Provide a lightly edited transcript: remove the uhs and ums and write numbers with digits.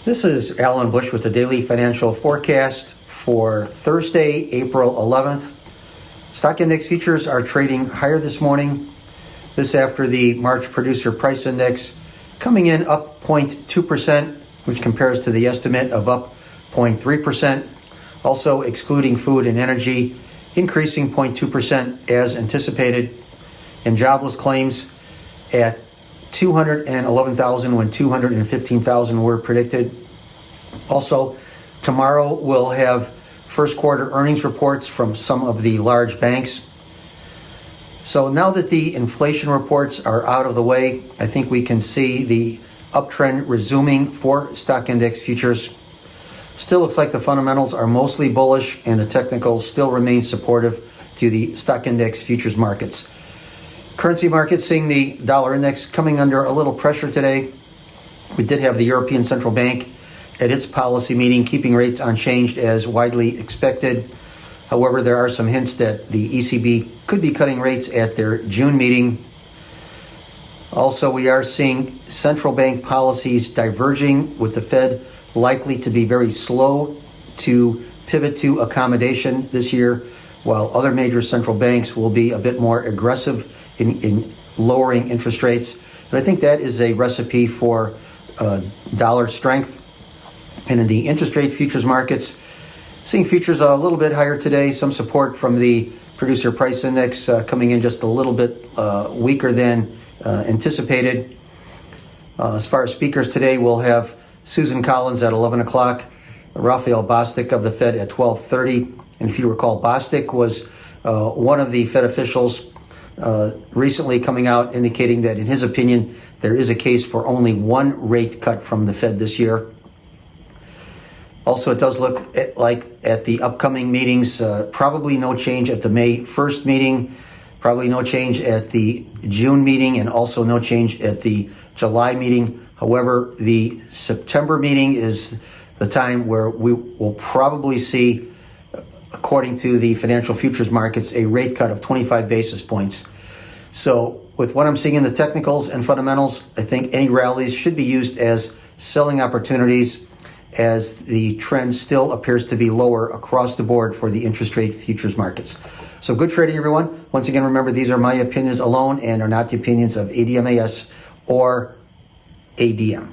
This is Alan Bush with the Daily Financial Forecast for Thursday, April 11th. Stock index futures are trading higher this morning. This after the March Producer Price Index coming in up 0.2%, which compares to the estimate of up 0.3%. Also excluding food and energy, increasing 0.2% as anticipated. And jobless claims at 211,000 when 215,000 were predicted. Also, tomorrow we'll have first quarter earnings reports from some of the large banks. So now that the inflation reports are out of the way, I think we can see the uptrend resuming for stock index futures. Still looks like the fundamentals are mostly bullish and the technicals still remain supportive to the stock index futures markets. Currency markets seeing the dollar index coming under a little pressure today. We did have the European Central Bank at its policy meeting keeping rates unchanged as widely expected. However, there are some hints that the ECB could be cutting rates at their June meeting. Also, we are seeing central bank policies diverging, with the Fed likely to be very slow to pivot to accommodation this year, while other major central banks will be a bit more aggressive in lowering interest rates. And I think that is a recipe for dollar strength. And in the interest rate futures markets, seeing futures a little bit higher today, some support from the Producer Price Index coming in just a little bit weaker than anticipated. As far as speakers today, we'll have Susan Collins at 11 o'clock, Raphael Bostic of the Fed at 12:30. And if you recall, Bostic was one of the Fed officials recently coming out indicating that, in his opinion, there is a case for only one rate cut from the Fed this year. Also, it does look like at the upcoming meetings, probably no change at the May 1st meeting, probably no change at the June meeting, and also no change at the July meeting. However, the September meeting is the time where we will probably see, according to the financial futures markets, a rate cut of 25 basis points. So with what I'm seeing in the technicals and fundamentals, I think any rallies should be used as selling opportunities, as the trend still appears to be lower across the board for the interest rate futures markets. So good trading, everyone. Once again, remember, these are my opinions alone and are not the opinions of ADMAS or ADM.